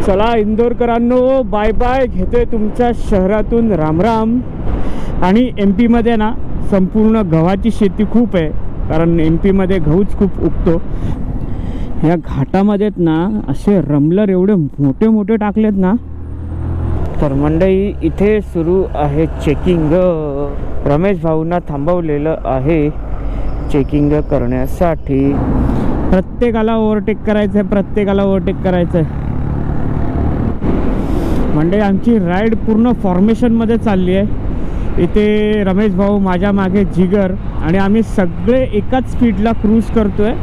चला इंदोरकरांनो, bye bye, घेतोय तुमच्या शहरातून रामराम. आणि MP मध्ये ना संपूर्ण गव्हाची शेती खूप आहे, कारण MP मध्ये गहूच खूप उगतो. या घाटामध्येत ना असे रमलर एवढे मोठे मोठे टाकलेत ना. तर मंडळी इथे सुरू आहे चेकिंग. रमेश भाऊंना थांबवलेलं आहे चेकिंग करण्यासाठी. प्रत्येकाला ओव्हरटेक करायचं आहे, प्रत्येकाला ओव्हरटेक करायचं आहे. मंडळी आमची राईड पूर्ण फॉर्मेशनमध्ये चालली आहे. इथे रमेश भाऊ, माझ्या मागे जिगर, आणि आम्ही सगळे एकाच स्पीडला क्रूज करतोय.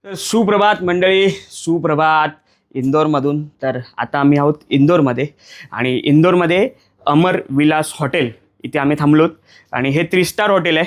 तर सुप्रभात मंडळी, सुप्रभात इंदोरमधून. तर आता आम्ही आहोत इंदोरमध्ये, आणि इंदोरमध्ये अमर विलास हॉटेल इथे आम्ही थांबलोत. आणि हे 3 स्टार हॉटेल आहे.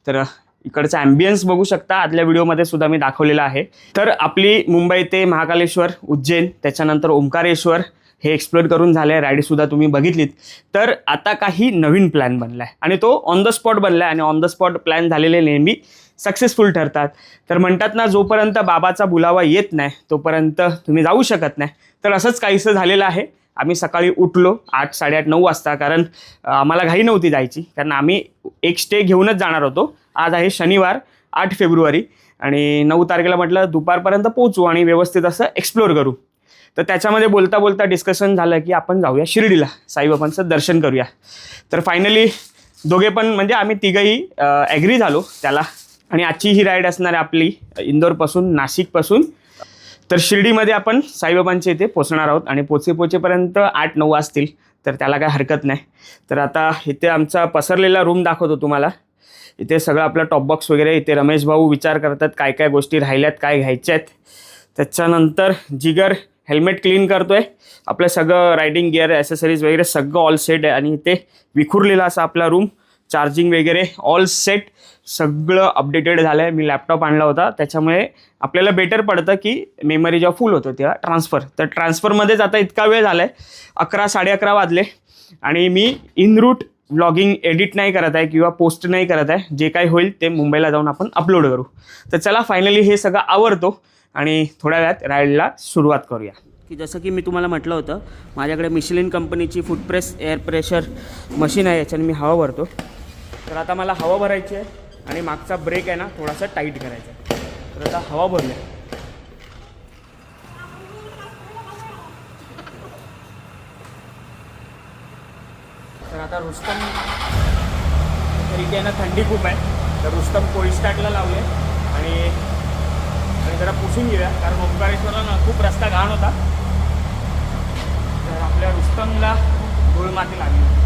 तर इकडचा ॲम्बियन्स बघू शकता, आदल्या व्हिडिओमध्ये सुद्धा मी दाखवलेला आहे. तर आपली मुंबई ते महाकालेश्वर, उज्जैन, त्याच्यानंतर ओंकारेश्वर हे एक्सप्लोर करून झालं आहे. राईडसुद्धा तुम्ही बघितलीत. तर आता काही नवीन प्लॅन बनला आहे, आणि तो ऑन द स्पॉट बनला आहे. आणि ऑन द स्पॉट प्लॅन झालेले नेहमी सक्सेसफुल ठरतात. तर म्हणतात ना, जोपर्यंत बाबाचा बुलावा येत नाही तोपर्यंत तुम्ही जाऊ शकत नाही. तर असंच काहीसं झालेलं आहे. आम्ही सकाळी उठलो 8, 8:30, 9 वाजता, कारण आम्हाला घाई नव्हती जायची, कारण आम्ही एक स्टे घेऊनच जाणार होतो. आज आहे शनिवार 8 फेब्रुवारी, आणि 9 तारखेला म्हटलं दुपारपर्यंत पोहोचू आणि व्यवस्थित असं एक्सप्लोर करू. तर त्याच्यामध्ये बोलता बोलता डिस्कशन झालं की आपण जाऊया शिर्डीला, साईबाबांचं दर्शन करूया. तर फायनली दोघे पण, म्हणजे आम्ही तिघंही ॲग्री झालो त्याला. आणि आजची ही राईड असणार आहे आपली इंदोरपासून, नाशिकपासून. तर शिर्डीमध्ये आपण साईबाबांच्या इथे पोचणार आहोत, आणि पोचेपर्यंत 8-9 वाजतील. तर त्याला काय हरकत नाही. तर आता इथे आमचा पसरलेला रूम दाखवतो तुम्हाला. इथे सगळं आपलं टॉपबॉक्स वगैरे. इथे रमेश भाऊ विचार करतात काय काय गोष्टी राहिल्यात, काय घ्यायच्या आहेत. त्याच्यानंतर जिगर हेल्मेट क्लीन करतोय. आपलं सगळं रायडिंग गिअर, ॲसेसरीज वगैरे सगळं ऑल सेट आहे. आणि इथे विखुरलेला असा आपला रूम, चार्जिंग वगैरे ऑल सेट, सगळं अपडेटेड झालं आहे. मी लॅपटॉप आणला होता, त्याच्यामुळे आपल्याला बेटर पडतं की मेमरी जेव्हा फुल होतं तेव्हा ट्रान्सफर. तर ट्रान्सफरमध्येच आता इतका वेळ झाला आहे, 11, 11:30 वाजले. आणि मी इन रूट व्लॉगिंग एडिट नाही करत आहे किंवा पोस्ट नाही करत आहे. जे काही होईल ते मुंबईला जाऊन आपण अपलोड करू. तर चला फायनली हे सगळं आवरतो आणि थोड्या वेळात राईडला सुरुवात करूया. की जसं की मी तुम्हाला म्हटलं होतं, माझ्याकडे मिशेलिन कंपनीची food press air pressure machine आहे, याच्याने मी हवा भरतो. तर आता मला हवा भरायची आहे, आणि मागचा ब्रेक आहे ना थोडासा टाईट करायचा आहे. तर आता हवा भरली. तर आता रुस्तम, तर इथे ना थंडी खूप आहे, तर रुस्तम कोल्ड स्टार्टला लावले. आणि जरा पुसून घेऊया, कारण ओंकारेश्वरला ना खूप रस्ता घाण होता. तर आपल्या रुस्तमला धूळ माती लागली.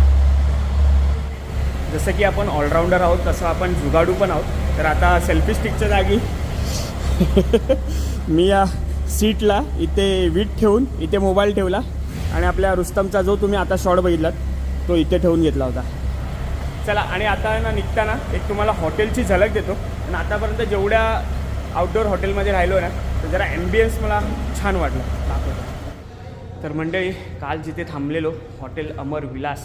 जसं की आपण ऑलराऊंडर आहोत तसं आपण जुगाडू पण आहोत. तर आता सेल्फी स्टिकच्या जागी मी या सीटला इथे वीट ठेवून इथे मोबाईल ठेवला, आणि आपल्या रुस्तमचा जो तुम्ही आता शॉट बघितलात तो इथे ठेवून घेतला होता. चला, आणि आता ना निघताना एक तुम्हाला हॉटेलची झलक देतो. आणि आतापर्यंत जेवढ्या आउटडोअर हॉटेलमध्ये राहिलो ना, तर जरा ॲम्बियन्स मला छान वाटलं दाखवतो. तर मंडळी, काल जिथे थांबलेलो हॉटेल अमर विलास,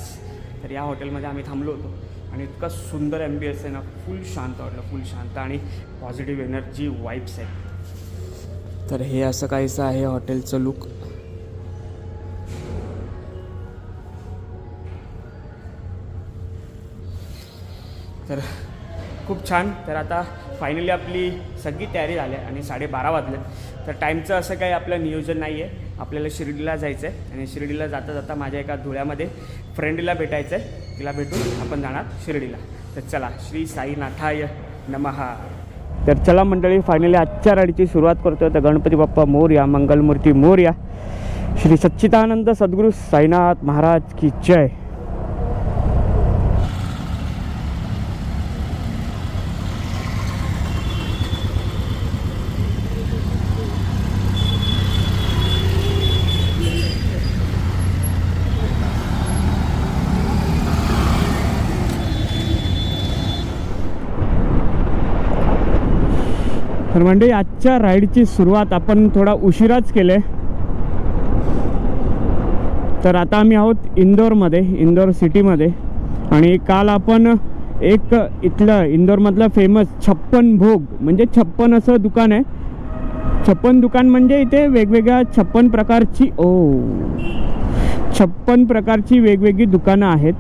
तर या हॉटेलमध्ये आम्ही थांबलो होतो. आणि इतका सुंदर ॲम्बियन्स आहे ना, फुल शांत वाटलं, फुल शांत, आणि पॉझिटिव्ह एनर्जी वाईब्स आहेत. तर हे असं काहीसं आहे हॉटेलचं लुक. तर खूप छान. तर आता फायनली आपली सगळी तयारी झाली आहे, आणि 12:30 वाजले. तर टाईमचं असं काही आपलं नियोजन नाही आहे. आपल्याला शिर्डीला जायचं आहे, आणि शिर्डीला जाता जाता माझ्या एका धुळ्यामध्ये फ्रेंडला भेटायचं आहे. तिला भेटून आपण जाणार शिर्डीला. तर चला, श्री साईनाथाय नमः. तर चला मंडळी, फायनली आजच्या राईडची सुरुवात करतोय. तर गणपती बाप्पा मोरया, मंगलमूर्ती मोरया, श्री सच्चिदानंद सद्गुरू साईनाथ महाराज की जय. तर म्हणजे आजच्या राईडची सुरुवात आपण थोडा उशिराच केले. तर आता आम्ही आहोत इंदोरमध्ये, इंदोर सिटीमध्ये. आणि काल आपण एक इथलं इंदोरमधलं फेमस 56 भोग म्हणजे 56 असं दुकान आहे. 56 दुकान म्हणजे इथे वेगवेगळ्या 56 प्रकारची वेगवेगळी दुकानं आहेत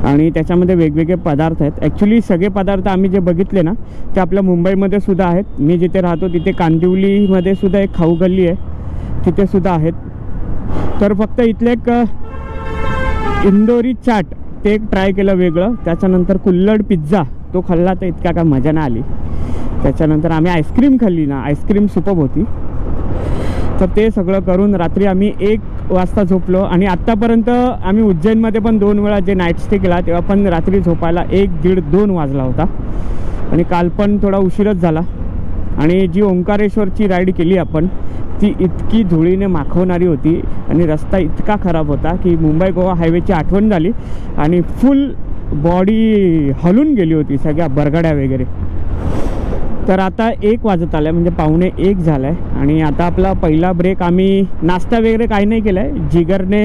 आणि त्याच्यामध्ये वेगवेगळे पदार्थ आहेत. ॲक्च्युली सगळे पदार्थ आम्ही जे बघितले ना ते आपल्या मुंबईमध्ये सुद्धा आहेत. मी जिथे राहतो तिथे कांदिवलीमध्ये सुद्धा एक खाऊ गल्ली आहे, तिथे सुद्धा आहेत. तर फक्त इथले एक इंदोरी चाट ते एक ट्राय केलं वेगळं. त्याच्यानंतर कुल्हड पिझ्झा तो खाल्ला तर इतका काय मजा नाही आली. त्याच्यानंतर आम्ही आईस्क्रीम खाल्ली ना, आईस्क्रीम सुपर्ब होती. तर ते सगळं करून रात्री आम्ही 1 वाजता झोपलो आणि आत्तापर्यंत आम्ही उज्जैनमध्ये पण 2 वेळा जे नाईट स्टे केला तेव्हा पण रात्री झोपायला 1, 1:30, 2 वाजला होता. आणि काल पण थोडा उशीरच झाला. आणि जी ओंकारेश्वरची राईड केली आपण ती इतकी धुळीने माखवणारी होती आणि रस्ता इतका खराब होता की मुंबई गोवा हायवेची आठवण झाली आणि फुल बॉडी हलून गेली होती, सगळ्या बरगड्या वगैरे. तर आता 1 वाजत आला आहे म्हणजे 1:45 झाला आहे आणि आता आपला पहिला ब्रेक. आम्ही नाश्ता वगैरे काही नाही केला आहे. जिगरने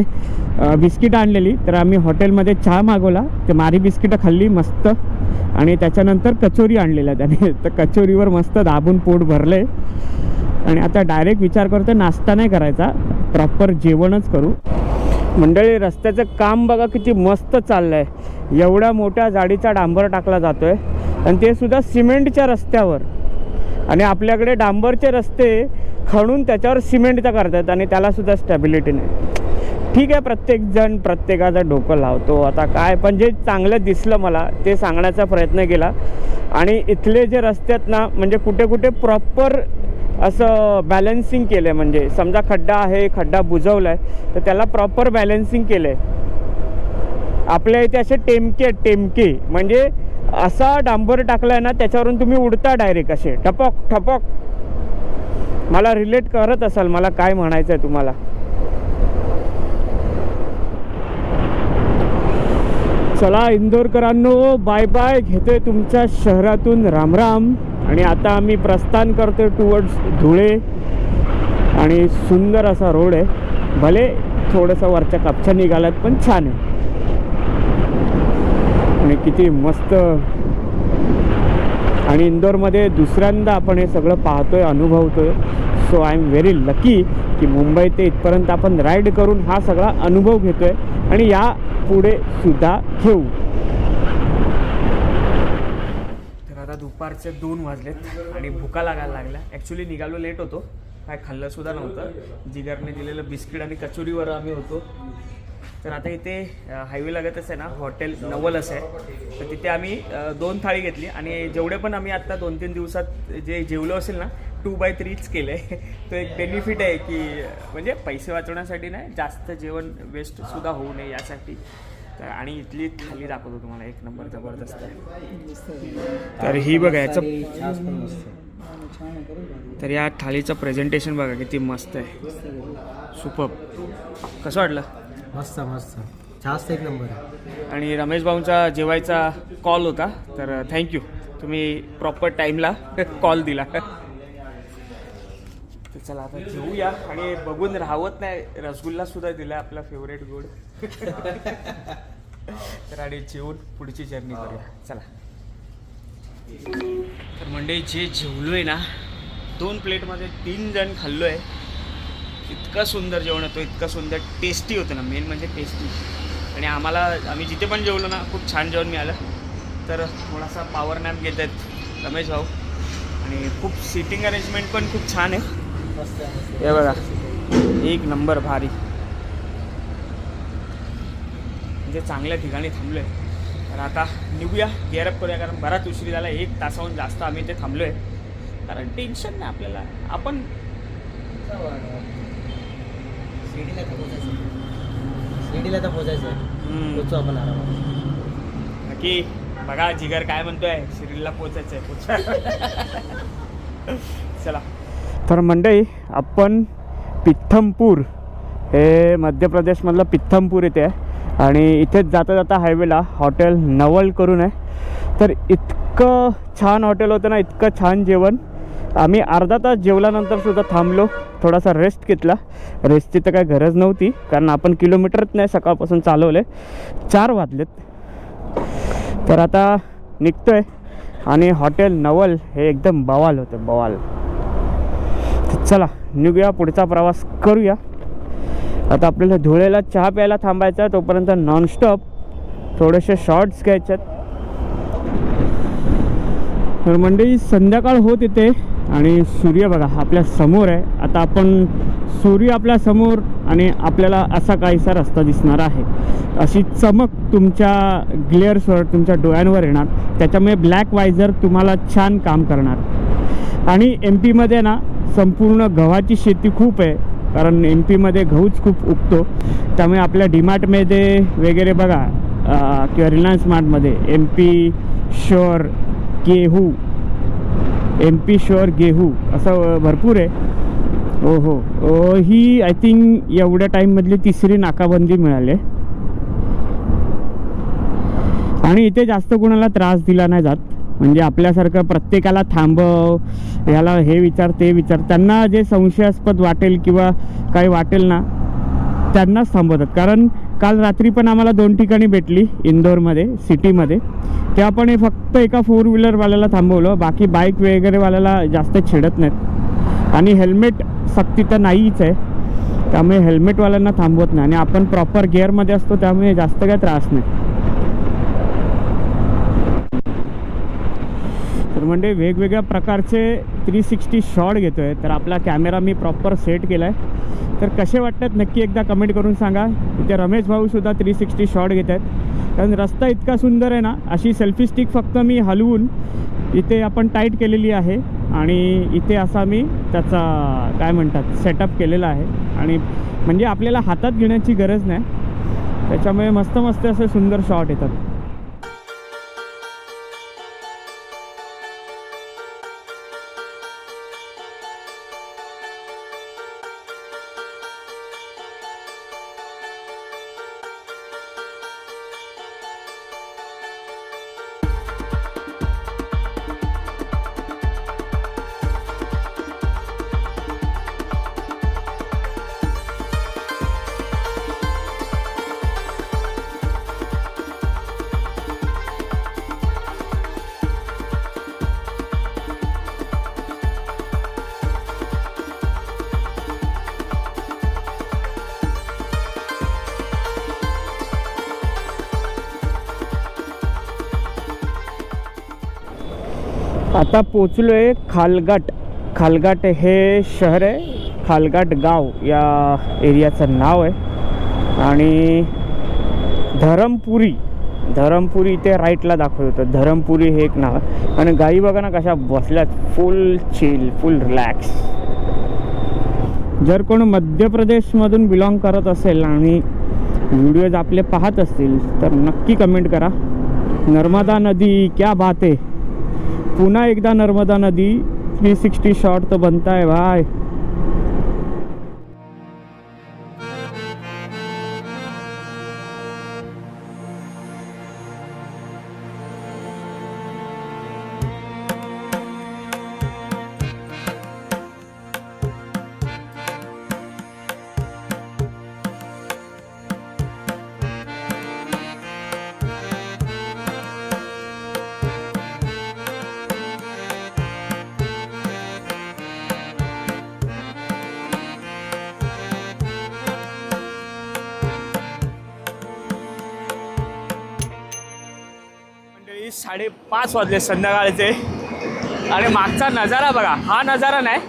बिस्किट आणलेली तर आम्ही हॉटेलमध्ये चहा मागवला, ते मारी बिस्किटं खाल्ली मस्त आणि त्याच्यानंतर कचोरी आणलेल्या त्याने. तर कचोरीवर मस्त दाबून पोट भरलं आहे आणि आता डायरेक्ट विचार करतो नाश्ता नाही करायचा, प्रॉपर जेवणच करू. मंडळी रस्त्याचं काम बघा किती मस्त चाललं आहे. एवढ्या मोठ्या जाडीचा डांबर टाकला जातो आहे आणि ते सुद्धा सिमेंटच्या रस्त्यावर. आणि आपल्याकडे डांबरचे रस्ते खणून त्याच्यावर सिमेंटचा करतात आणि त्यालासुद्धा स्टॅबिलिटी नाही. ठीक आहे, प्रत्येकजण प्रत्येकाचं डोकं लावतो आता काय, पण जे चांगलं दिसलं मला ते सांगण्याचा प्रयत्न केला. आणि इथले जे रस्ते आहेत ना म्हणजे कुठे कुठे प्रॉपर असं बॅलन्सिंग केलं आहे. म्हणजे समजा खड्डा आहे, खड्डा बुजवला आहे तर त्याला प्रॉपर बॅलन्सिंग केलं आहे. आपल्या इथे असे टेमके म्हणजे असा डांबर टाकला आहे ना त्याच्यावरून तुम्ही उडता डायरेक्ट असे ठपक ठपक. मला रिलेट करत असाल मला काय म्हणायचं आहे तुम्हाला. चला इंदोरकरांनो, बाय बाय, घेतोय तुमच्या शहरातून रामराम. आणि आता आम्ही प्रस्थान करतोय टुवर्ड्स धुळे आणि सुंदर असा रोड आहे. भले थोडंसं वरच्या कपच्या निघाल्यात पण छान आहे आणि किती मस्त. आणि इंदोरमध्ये दुसऱ्यांदा आपण हे सगळं पाहतोय, अनुभवतोय. So I am very lucky की मुंबई ते इथपर्यंत आपण राईड करून हा सगळा अनुभव घेतोय आणि या पुढे सुद्धा घेऊ. तर आता दुपारचे 2 वाजलेत आणि भुका लागायला लागल्या. ॲक्च्युली निघालो लेट होतो, काय खाल्लं सुद्धा नव्हतं. जिगरने दिलेलं बिस्किट आणि कचोरीवर आम्ही होतो. तर आता इथे हायवे लागतच आहे ना हॉटेल नवलस आहे, तर तिथे आम्ही 2 थाळी घेतली आणि जेवढे पण आम्ही आत्ता 2-3 दिवसात जे जेवलो असेल ना 2/3च केलं आहे. तो एक बेनिफिट आहे की म्हणजे पैसे वाचवण्यासाठी नाही, जास्त जेवण वेस्टसुद्धा होऊ नये यासाठी. तर आणि इथली थाली दाखवतो तुम्हाला, 1 नंबर जबरदस्त आहे. तर ही बघा याचं, तर या थालीचं प्रेझेंटेशन बघा किती मस्त आहे, सुपर्ब. कसं वाटलं? मस्त मस्त, जास्त 1 नंबर आहे. आणि रमेश भाऊंचा जेवायचा कॉल होता तर थँक्यू, तुम्ही प्रॉपर टाईमला कॉल दिला. तर चला आता जेवूया आणि बघून राहत नाही, रसगुल्ला सुद्धा दिला आपला फेवरेट गोड. तर आणि जेवून पुढची जर्नी करूया चला. तर मंडळी जे जेवलो आहे ना 2 प्लेटमध्ये 3 जण खाल्लो आहे. इतकं सुंदर जेवण होतं, इतकं सुंदर टेस्टी होतं ना, मेन म्हणजे टेस्टी. आणि आम्ही जिथे पण जेवलो ना खूप छान जेवण मिळालं. तर थोडासा पॉवर नॅप घेत आहेत रमेश भाऊ आणि खूप सिटिंग अरेंजमेंट पण खूप छान आहे. हे बघा 1 नंबर भारी, म्हणजे चांगल्या ठिकाणी थांबलो आहे. तर आता निघूया, गेअरअप करूया, कारण बराच उशीर झाला. 1 तासाहून जास्त आम्ही इथे थांबलो आहे. कारण टेन्शन नाही आपल्याला, आपण शिर्डीला तर पोचायचं, पोचू आपण आरामात. नक्की. बघा जिगर काय म्हणतोय, शिर्डीला पोचायचं आहे. चला. तर मंडळी आपण पिथमपूर, हे मध्य प्रदेशमधलं पिथमपूर इथे आहे आणि इथेच जाता जाता हायवेला हॉटेल नवल करून आहे. तर इतकं छान हॉटेल होतं ना, इतकं छान जेवण. आम्ही अर्धा तास जेवल्यानंतर सुद्धा थांबलो, थोडासा रेस्ट घेतला. रेस्टची तर काही गरज नव्हती कारण आपण किलोमीटरच नाही सकाळपासून चालवले. 4 वाजलेत. तर आता निघतोय आणि हॉटेल नवल हे एकदम बवाल होतं, बवाल. तर चला निघूया, पुढचा प्रवास करूया. आता आपल्याला धुळेला चहा प्यायला थांबायचा आहे, तोपर्यंत नॉनस्टॉप थोडेसे शॉर्ट्स घ्यायचे आहेत. तर मंडळी संध्याकाळ होत येते आणि सूर्य बघा आपल्या समोर आहे. आता आपण सूर्य आपल्या समोर आणि आपल्याला असा काहीसा रस्ता दिसणार आहे. अशी चमक तुमच्या ग्लेअर्सवर, तुमच्या डोळ्यांवर येणार. त्याच्यामुळे ब्लॅक वायझर तुम्हाला छान काम करणार. आणि MP मध्ये ना संपूर्ण गव्हाची शेती खूप आहे, कारण MP मध्ये गहूच खूप उगतो. त्यामुळे आपल्या डीमार्टमध्ये वगैरे बघा किंवा रिलायन्स मार्टमध्ये MP शुअर गेहू, MP शुअर गेहू असं भरपूर आहे. हो ही आय थिंक एवढ्या टाईममधली तिसरी नाकाबंदी मिळाली आहे. आणि इथे जास्त कोणाला त्रास दिला नाही जात. म्हणजे आपल्यासारखं प्रत्येकाला थांबव, याला हे विचार ते विचार, त्यांना जे संशयास्पद वाटेल किंवा काही वाटेल ना त्यांनाच थांबवतात. कारण काल रात्री पण आम्हाला 2 ठिकाणी भेटली इंदोरमध्ये, सिटीमध्ये. तेव्हा पण फक्त एका 4 व्हीलरवाल्याला थांबवलं, बाकी बाईक वगैरेवाल्याला जास्त छेडत नाहीत. आणि हेल्मेट सक्ती तर नाहीच आहे, त्यामुळे हेल्मेटवाल्यांना थांबवत नाही. आणि आपण प्रॉपर गिअरमध्ये असतो, त्यामुळे जास्त काय त्रास नाही. तर म्हणजे वेगवेगळ्या प्रकारचे 360 शॉट घेतो आहे. तर आपला कॅमेरा मी प्रॉपर सेट केला आहे. तर कसे वाटतात नक्की एकदा कमेंट करून सांगा. इथे रमेश भाऊसुद्धा 360 शॉट घेत आहेत. कारण रस्ता इतका सुंदर आहे ना, अशी सेल्फी स्टिक फक्त मी हलवून इथे आपण टाईट केलेली आहे आणि इथे असा मी त्याचा काय म्हणतात सेटअप केलेला आहे. आणि म्हणजे आपल्याला हातात घेण्याची गरज नाही, त्याच्यामुळे मस्त मस्त असे सुंदर शॉट येतात. आता पोचलो आहे खालघाट. खालघाट हे शहर आहे, खालघाट गाव या एरियाचं नाव आहे. आणि धरमपुरी इथे राईटला दाखवत होतं. धरमपुरी हे एक नाव आहे. आणि गाई बघा ना कशा बसल्यात, फुल चिल, फुल रिलॅक्स. जर कोण मध्य प्रदेशमधून बिलॉंग करत असेल आणि व्हिडिओज आपले पाहत असतील तर नक्की कमेंट करा. नर्मदा नदी क्या बात आहे. पुन्हा एकदा नर्मदा नदी 360 शॉट तो बनता है भाई. मंडळी 5:30 वाजले संध्याकाळचे आणि मागचा नजारा बघा. हा नजारा नाही,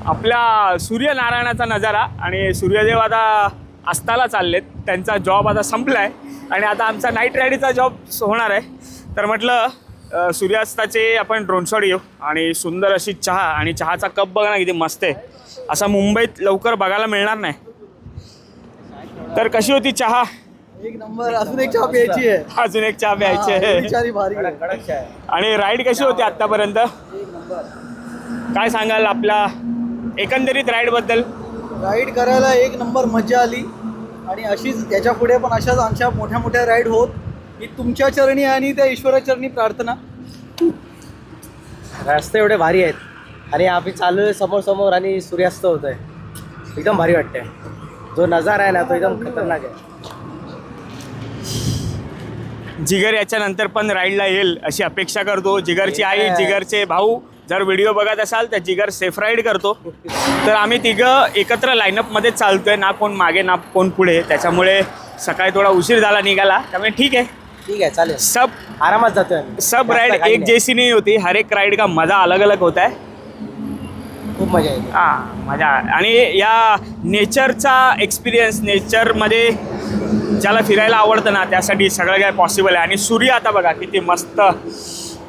आपल्या सूर्यनारायणाचा नजारा. आणि सूर्यदेव आता अस्ताला चाललेत, त्यांचा जॉब आता संपला आहे आणि आता आमचा नाईट रायडीचा जॉब होणार आहे. तर म्हटलं सूर्यास्ताचे आपण ड्रोन शॉट घेऊ. आणि सुंदर अशी चहा, आणि चहाचा कप बघा ना किती मस्त आहे. असा मुंबईत लवकर बघायला मिळणार नाही. तर कशी होती चहा? एक नंबर. अजून एक चहा प्यायची आहे. अजून एक चहा प्यायची आहे. आणि राईड कशी होती आतापर्यंत? काय सांगाल आपल्या एकंदरीत राईड बद्दल? राईड करायला एक नंबर मजा आली. आणि अशीच याच्या पुढे पण अशाच आमच्या मोठ्या मोठ्या राईड होत ही तुमच्या चरणी आणि त्या ईश्वराचरणी प्रार्थना. रस्ते एवढे भारी आहेत आणि आम्ही चालू समोर आणि सूर्यास्त होत आहे. एकदम भारी वाटतंय. जो नजारा आहे ना तो एकदम खतरनाक आहे. जिगर याच्यानंतर पण राईडला येईल अशी अपेक्षा करतो. जिगरची आई, जिगरचे भाऊ जर व्हिडिओ बघत असाल तर जिगर सेफ राईड करतो. तर आम्ही तिघं एकत्र लाईनअपमध्ये चालतोय, ना कोण मागे ना कोण पुढे. त्याच्यामुळे सकाळी थोडा उशीर झाला निघाला, त्यामुळे ठीक आहे चालेल. सब आरामात जातोय. सब राइड एक जैसी नहीं होती, हर एक राइड का मजा अलग अलग होता है. खूप मजा येते. हां, मजा. आणि या नेचरचा एक्सपिरियन्स, नेचरमध्ये ज्याला फिरायला आवडतं ना त्यासाठी सगळं काय पॉसिबल आहे. आणि सूर्य आता बघा किती मस्त,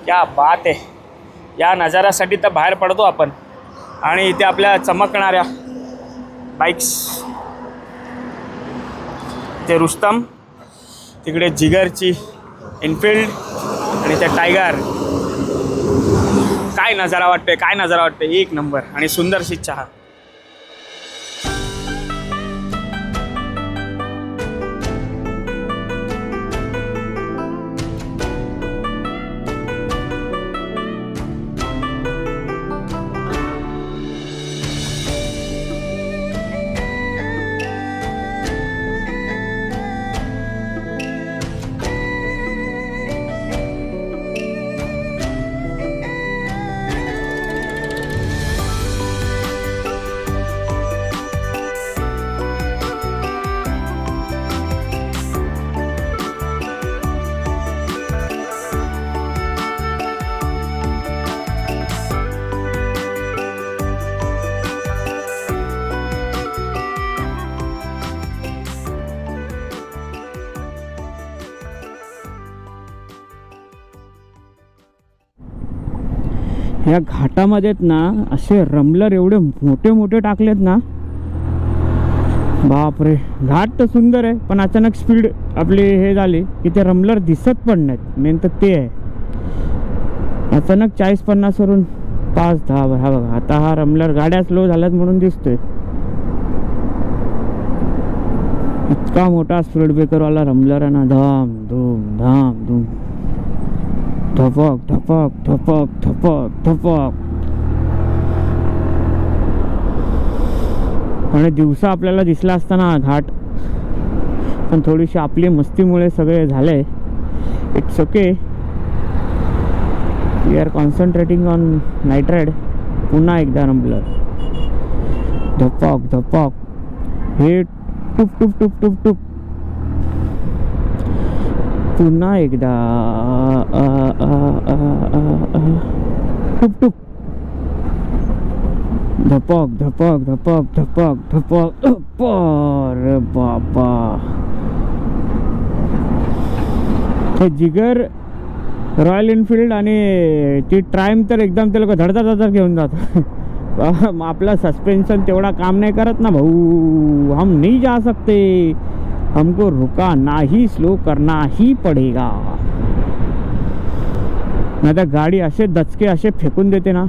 क्या बात आहे. या नजाऱ्यासाठी तर बाहेर पडतो आपण. आणि इथे आपल्या चमकणाऱ्या बाईक्स, ते रुस्तम, तिकडे जिगरची इनफिल्ड आणि त्या टायगर. काय नजारा वाटतोय, काय नजारा वाटतोय, एक नंबर. आणि सुंदरशी चहा. या घाटामध्ये ना असे रमलर एवढे मोठे मोठे टाकलेत ना, बापरे. घाट तर सुंदर आहे, पण अचानक स्पीड आपली हे झाली की ते रमलर दिसत पण नाहीत. मेन तर ते आहे. अचानक 40-50 वरून 5-10. हा बघा, आता हा रमलर गाड्या स्लो झाल्यात म्हणून दिसतोय. इतका मोठा स्पीड ब्रेकरवाला रमलर आहे ना. धाम धूम धाम धूम, धपक धपक धपक धपक धपक. आणि दिवसा आपल्याला दिसला असताना घाट, पण थोडीशी आपली मस्तीमुळे सगळे झाले. It's okay, we are concentrating on night ride. पुन्हा एकदा रमलर, धपक धपक. हे टुप टुप टुप टुप टुप. पुन्हा एकदा टुप टुप. धपक धपक धपक धपक धपक. अरे बाबा, हे जिगर, रॉयल एनफिल्ड आणि ती ट्रायम्फ तर एकदम ते लोक धडधड घेऊन जातात. आपला सस्पेन्शन तेवढा काम नाही करत ना भाऊ. हम नहीं जा सकते, हमको रुका नाही, स्लो करना ही पडेगा. नाही तर गाडी असे दचके असे फेकून देते ना.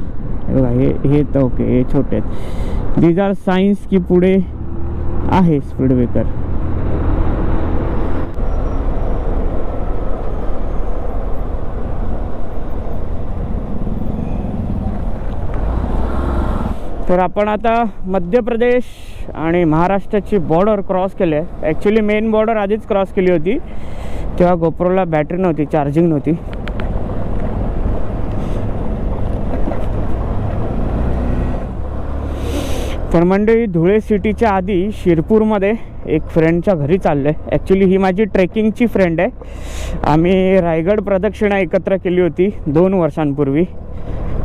बघा हे तर ओके, हे छोटे आहेत. दीज आर सायन्स की पुढे आहे स्पीड ब्रेकर. तर आपण आता मध्य प्रदेश आणि महाराष्ट्राची बॉर्डर क्रॉस केली आहे. ॲक्च्युली मेन बॉर्डर आधीच क्रॉस केली होती, तेव्हा गोप्रोला बॅटरी नव्हती, चार्जिंग नव्हती. तर मंडळी, धुळे सिटीच्या आधी शिरपूरमध्ये एक फ्रेंडच्या घरी चाललो आहे. ॲक्च्युली ही माझी ट्रेकिंगची फ्रेंड आहे. आम्ही रायगड प्रदक्षिणा एकत्र केली होती 2 वर्षांपूर्वी,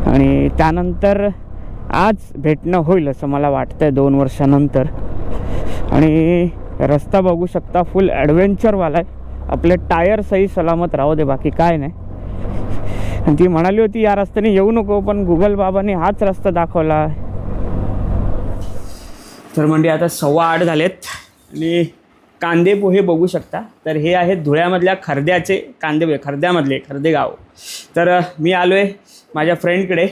आणि त्यानंतर आज भेटणं होईल असं मला वाटतं आहे 2 वर्षानंतर. आणि रस्ता बघू शकता, फुल ॲडव्हेंचरवाला आहे. आपले टायर सही सलामत राहू दे, बाकी काय नाही. आणि ती म्हणाली होती या रस्त्याने येऊ नको, पण गुगल बाबांनी हाच रस्ता दाखवला. तर म्हणजे आता 8:15 झालेत आणि कांदे पोहे बघू शकता. तर हे आहेत धुळ्यामधल्या खर्द्याचे कांदे पोहे, खर्द्यामधले, खर्दे गाव. तर मी आलो आहे माझ्या फ्रेंडकडे.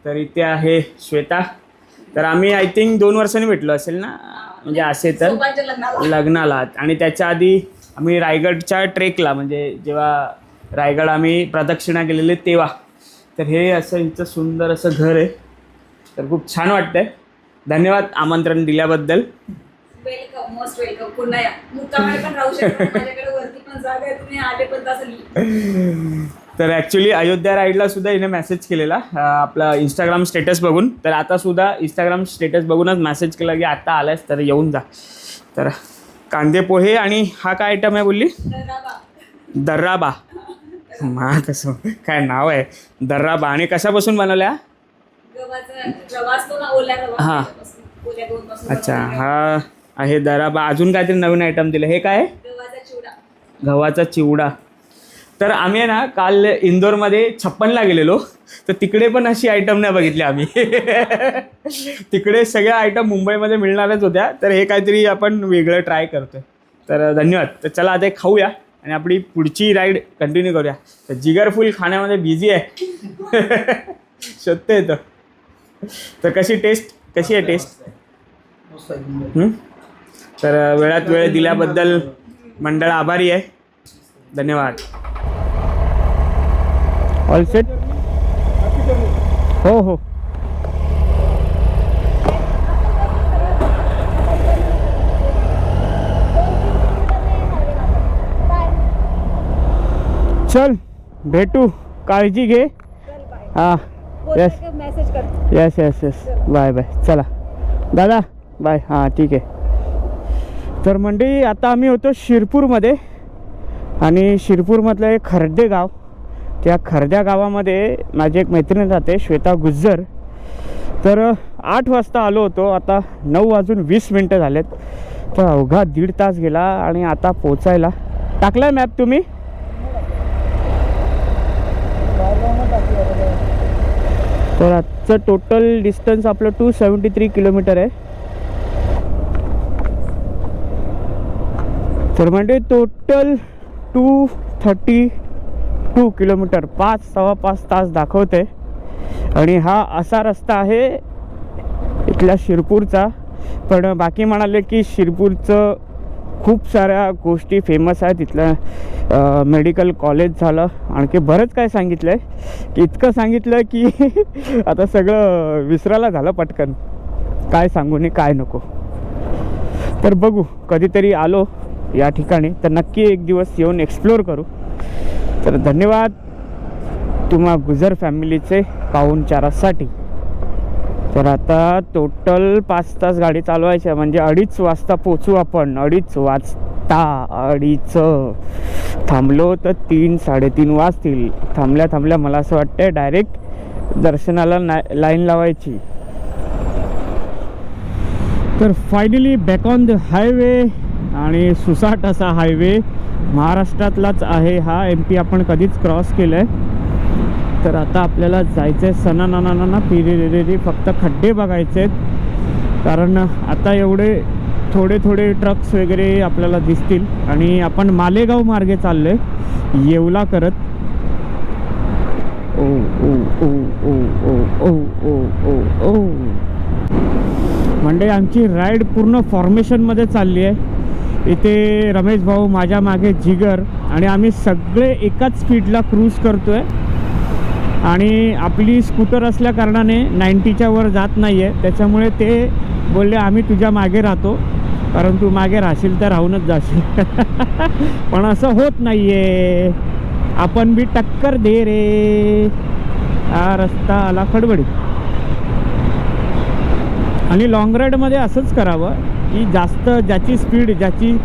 तर इथे आहे श्वेता. तर आम्ही आय थिंक 2 वर्षांनी भेटलो असेल ना, म्हणजे असे तर लग्नाला. आणि त्याच्या आधी आम्ही रायगडच्या ट्रेकला, म्हणजे जेव्हा रायगड आम्ही प्रदक्षिणा केलेले तेव्हा. तर हे असं हिचं सुंदर असं घर आहे. तर खूप छान वाटतंय. धन्यवाद आमंत्रण दिल्याबद्दल. Welcome, most welcome. पुन्हा या, मुक्कामाला पण राहू शकता, माझ्याकडे वरती तर ॲक्च्युली अयोध्या राईडला सुद्धा हिने मेसेज केलेला आपला इंस्टाग्राम स्टेटस बघून. तर आता सुद्धा इंस्टाग्राम स्टेटस बघूनच मेसेज केला की आता आलायस तर येऊन जा. तर कांदे पोहे आणि हा काय आयटम आहे बोलली? दर्राबा. मा कसं काय नाव आहे दर्राबा. आणि कशापासून बनवल्या? हां अच्छा, हा आहे दर्राबा. अजून काहीतरी नवीन आयटम दिलं. हे काय? गव्हाचा चिवडा. तर आम्ही आहे ना काल इंदोरमध्ये 56ला गेलेलो, तर तिकडे पण अशी आयटम नाही बघितली आम्ही. तिकडे सगळ्या आयटम मुंबईमध्ये मिळणारच होत्या, तर हे काहीतरी आपण वेगळं ट्राय करतोय. तर धन्यवाद. तर चला आता खाऊया आणि आपली पुढची राईड कंटिन्यू करूया. तर जिगर फुल खाण्यामध्ये बिझी आहे. शोधते येतं. तर कशी आहे टेस्ट? तर वेळात वेळ दिल्याबद्दल मंडळ आभारी आहे. धन्यवाद. All set? हो हो. चल भेटू, काळजी घे. हां yes yes yes yes. Bye bye. चला दादा बाय. हां ठीक आहे. तर मंडळी आता आम्ही होतो शिरपूरमध्ये आणि शिरपूरमधलं एक खर्दे गाव. त्या खर्द्या गावामध्ये माझी एक मैत्रीण राहते, श्वेता गुज्जर. तर 8 वाजता आलो होतो, आता 9:20 झालेत. तर अवघा 1.5 तास गेला आणि आता पोचायला टाकलाय मॅप तुम्ही? तर आजचं टोटल डिस्टन्स आपलं 273 किलोमीटर आहे. तर म्हणजे टोटल 232 किलोमीटर, 5-5.25 तास दाखवते. आणि हा असा रस्ता आहे इथल्या शिरपूरचा. पण बाकी म्हणाले की शिरपूरचं खूप साऱ्या गोष्टी फेमस आहेत. तिथलं मेडिकल कॉलेज झालं, आणखी बरंच काय सांगितलं आहे की इतकं सांगितलं की आता सगळं विसरायला झालं पटकन. काय सांगू नाही काय नको. तर बघू कधीतरी आलो या ठिकाणी तर नक्की एक दिवस येऊन एक्सप्लोर करू. तर धन्यवाद तुम्हा गुजर फॅमिलीचे पाहुणचारासाठी. तर आता टोटल 5 तास गाडी चालवायची आहे, म्हणजे 2:30 वाजता पोचू आपण. 2:30 थांबलो तर 3-3:30 वाजतील. थांबल्या मला असं वाटतं डायरेक्ट दर्शनाला लाईन लावायची. तर finally back on the highway. आणि सुसाट असा हायवे महाराष्ट्रातलाच आहे हा. MP आपण कधीच क्रॉस केलं आहे. तर आता आपल्याला जायचं आहे सणाना पिरेरेरे. फक्त खड्डे बघायचे आहेत, कारण आता एवढे थोडे ट्रक्स वगैरे आपल्याला दिसतील. आणि आपण मालेगाव मार्गे चाललो आहे येवला करत. ओ ओ ओ ओ ओ ओ ओ ओ ओ. म्हणजे आमची राईड पूर्ण फॉर्मेशनमध्ये चालली आहे. इथे रमेश भाऊ, माझ्या मागे जिगर, आणि आम्ही सगळे एकाच स्पीडला क्रूज करतो आहे. आणि आपली स्कूटर असल्या कारणाने 90च्या वर जात नाही आहे. त्याच्यामुळे ते बोलले आम्ही तुझ्या मागे राहतो, कारण तू मागे राहशील तर राहूनच जाशील. पण असं होत नाही आहे. आपण बी टक्कर दे रे. हा रस्ता आला खडबडीत. आणि लाँग राईडमध्ये असंच करावं की जास्त ज्याची स्पीड, ज्याची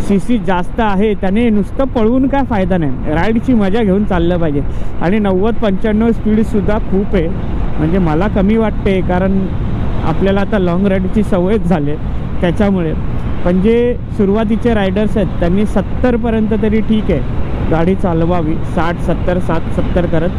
CC जास्त आहे त्याने नुसतं पळवून काय फायदा नाही. राईडची मजा घेऊन चाललं पाहिजे. आणि 90-95 स्पीडसुद्धा खूप आहे. म्हणजे मला कमी वाटते, कारण आपल्याला आता लाँग राईडची सवयच झाली त्याच्यामुळे. पण जे सुरुवातीचे रायडर्स आहेत त्यांनी 70पर्यंत तरी ठीक आहे गाडी चालवावी. 60-70 60-70 करत.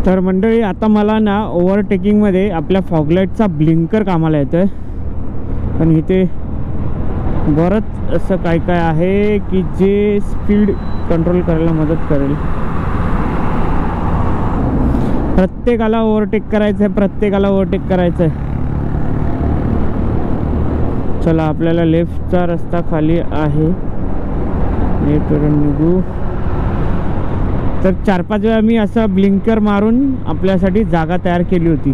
तर मंडळी आता मला ना ओव्हरटेकिंगमध्ये आपल्या फॉगलाईटचा ब्लिंकर कामाला येतो आहे. पण इथे बरंच असं काय आहे की जे स्पीड कंट्रोल करायला मदत करेल. प्रत्येकाला ओव्हरटेक करायचं आहे. चला आपल्याला लेफ्टचा रस्ता खाली आहे, लेफ्टवरून निघू. तर 4-5 वेळा मी असं ब्लिंकर मारून आपल्यासाठी जागा तयार केली होती.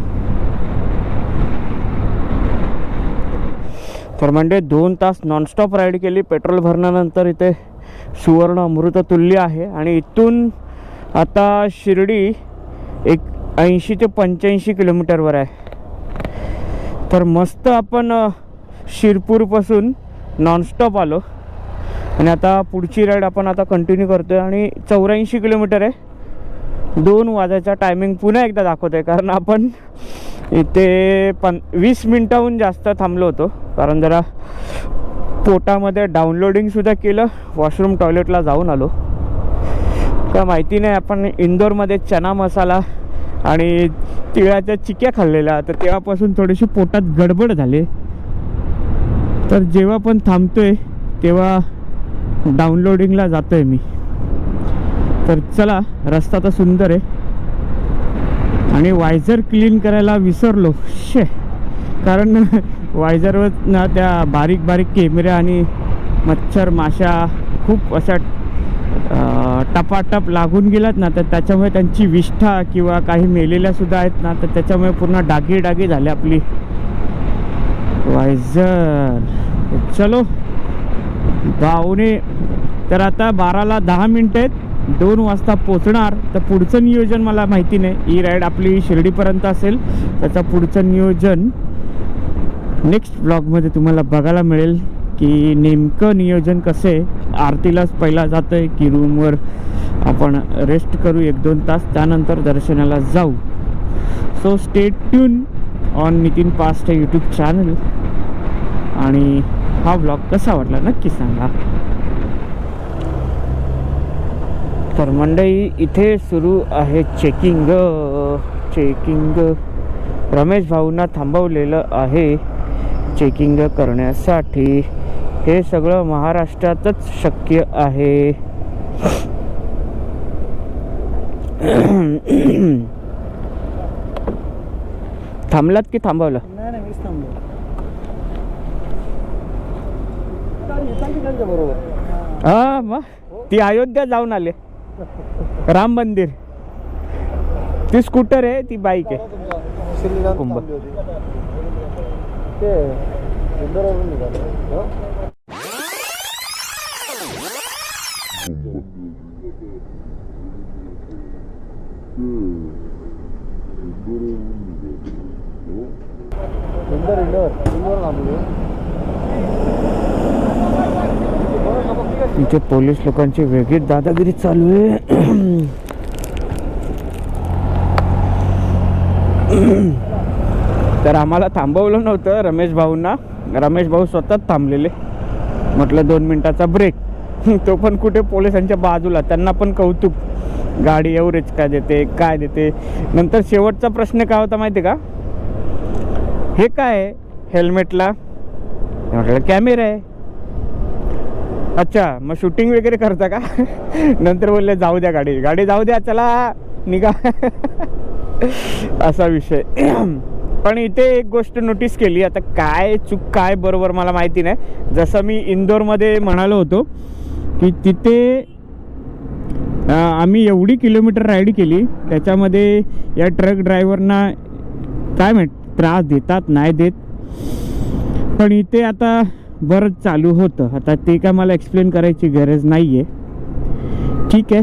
तर म्हणजे 2 तास नॉनस्टॉप राईड केली. पेट्रोल भरल्यानंतर इथे सुवर्ण अमृततुल्य आहे. आणि इथून आता शिर्डी एक 80 ते 85 किलोमीटरवर आहे. तर मस्त आपण शिरपूरपासून नॉनस्टॉप आलो आणि आता पुढची राईड आपण आता कंटिन्यू करतो आहे. आणि 84 किलोमीटर आहे. 2 वाजायचा टायमिंग पुन्हा एकदा दाखवतो आहे, कारण आपण इथे 20 मिनटाहून जास्त थांबलो होतो, कारण जरा पोटामध्ये डाउनलोडिंगसुद्धा केलं, वॉशरूम टॉयलेटला जाऊन आलो. का माहिती नाही, आपण इंदोरमध्ये चना मसाला आणि तिळाच्या चिक्या खाल्लेल्या, तर तेव्हापासून थोडीशी पोटात गडबड झाली. तर जेव्हा पण थांबतोय तेव्हा डाउनलोडिंगला जातो आहे मी. तर चला, रस्ता तर सुंदर आहे. आणि वायझर क्लीन करायला विसरलो कारण वायझरवर ना त्या बारीक बारीक कॅमेऱ्या आणि मच्छर माशा खूप अशा टपाटप लागून गेलात ना, तर त्याच्यामुळे त्यांची विष्ठा किंवा काही मेलेल्या सुद्धा आहेत ना, तर त्याच्यामुळे पूर्ण डागी डागी झाली आपली वायझर. चलो तर आता 12ला 10 मिनटं आहेत, 2 वाजता पोचणार. तर पुढचं नियोजन मला माहिती नाही. ही राईड आपली शिर्डीपर्यंत असेल, त्याचं पुढचं नियोजन नेक्स्ट ब्लॉगमध्ये तुम्हाला बघायला मिळेल की नेमकं नियोजन कसं आहे. आरतीलाच पहिला जातं आहे की रूमवर आपण रेस्ट करू 1-2 तास, त्यानंतर दर्शनाला जाऊ. So stay tune on Nitin past हे यूट्यूब चॅनल. आणि हा ब्लॉग कसा वाटला नक्की सांगा. तर मंडळी, इथे सुरू आहे चेकिंग. रमेश भाऊंना थांबवलेलं आहे चेकिंग करण्यासाठी. हे सगळं महाराष्ट्रातच शक्य आहे. थांबलात की थांबवलं? नाही मीच थांबलो. हा, मग ती अयोध्या जाऊन आले, राम मंदिर. ती स्कूटर आहे, ती बाईक आहे. कुंभ इथे पोलीस लोकांची वेगळीच दादागिरी चालू आहे. तर आम्हाला थांबवलं नव्हतं रमेश भाऊंना. रमेश भाऊ स्वतःच थांबलेले. म्हटलं 2 मिनिटाचा ब्रेक. तो पण कुठे पोलिसांच्या बाजूला. त्यांना पण कौतुक, गाडी एव्हरेज काय देते, काय देते. नंतर शेवटचा प्रश्न काय होता माहिती का? हे काय आहे हेल्मेटला? म्हटलं कॅमेरा आहे. अच्छा, मग शूटिंग वगैरे करता का? नंतर बोलले जाऊ द्या, गाडी जाऊ द्या, चला निघा. असा विषय. पण इथे एक गोष्ट नोटीस केली, आता काय चूक काय बरोबर मला माहिती नाही. जसं मी इंदोरमध्ये म्हणालो होतो की तिथे आम्ही एवढी किलोमीटर राईड केली, त्याच्यामध्ये या ट्रक ड्रायव्हरना काय माहीत त्रास देतात नाही देत, पण इथे आता बरंच चालू होतं. आता ते काय मला एक्सप्लेन करायची गरज नाही आहे. ठीक आहे,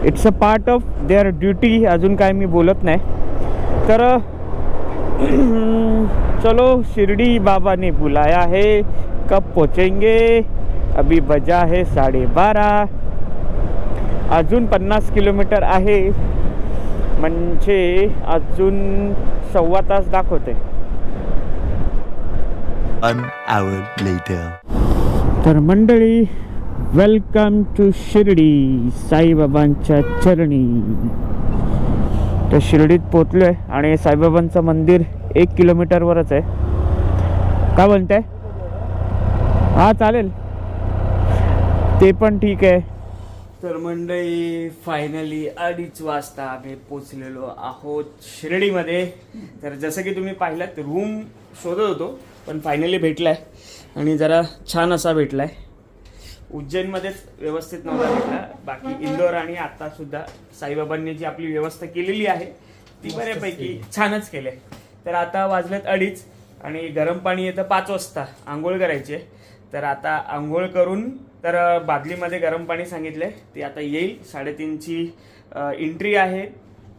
it's a part of their duty. अजून काय मी बोलत नाही. तर चलो, शिरडी बाबा ने बुलाया है, कब पहुँचेंगे? अभी बजा है 12:30. अजून 50 किलोमीटर आहे, म्हणजे अजून 1.25 तास दाखवते. An hour later. तर मंडळी, वेलकम टू शिर्डी, साईबाबांच्या चरणी. तर शिर्डीत पोचलो आहे आणि साईबाबांचं मंदिर 1 किलोमीटरवरच आहे. काय म्हणताय? हां चालेल, ते पण ठीक आहे. तर मंडळी, फायनली 2:30 वाजता आम्ही पोचलेलो आहोत शिर्डीमध्ये. तर जसं की तुम्ही पाहिलात, रूम शोधत होतो पण फायनली भेटलाय आणि जरा छान असा भेटलाय. उज्जैनमध्येच व्यवस्थित नव्हता भेटला. बाकी इंदोर आणि आता सुद्धा साईबाबांनी जी आपली व्यवस्था केलेली आहे ती बऱ्यापैकी छानच केली. तर आता वाजलेत 2:30. आणि गरम पाणी येतं 5 वाजता आंघोळ करायची आहे. तर आता आंघोळ करून तर बादलीमध्ये गरम पाणी सांगितलंय ते आता येईल. 3:30ची एंट्री आहे.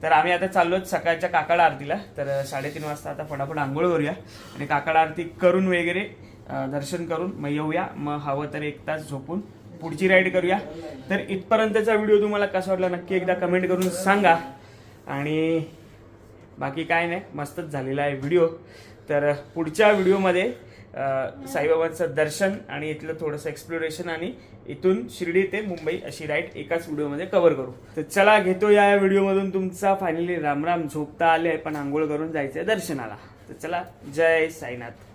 तर आम्ही आता चाललोत सकाळच्या काकड आरतीला. तर 3:30 वाजता आता फटाफट आंघोळ करूया आणि काकड आरती करून वगैरे दर्शन करून मग येऊया. मग हवं तर 1 तास झोपून पुढची राईड करूया. तर इथपर्यंतचा व्हिडिओ तुम्हाला कसा वाटला नक्की एकदा कमेंट करून सांगा. आणि बाकी काय नाही, मस्तच झालेला आहे व्हिडिओ. तर पुढच्या व्हिडिओमध्ये साईबाबांचं दर्शन आणि इथलं थोडंसं एक्सप्लोरेशन आणि इथून शिर्डी ते मुंबई अशी राईड एकाच व्हिडिओमध्ये कव्हर करू. तर चला, घेतो या व्हिडिओमधून तुमचा फायनली रामराम. झोपता आले पण आंघोळ करून जायचंय दर्शनाला. तर चला, जय साईनाथ.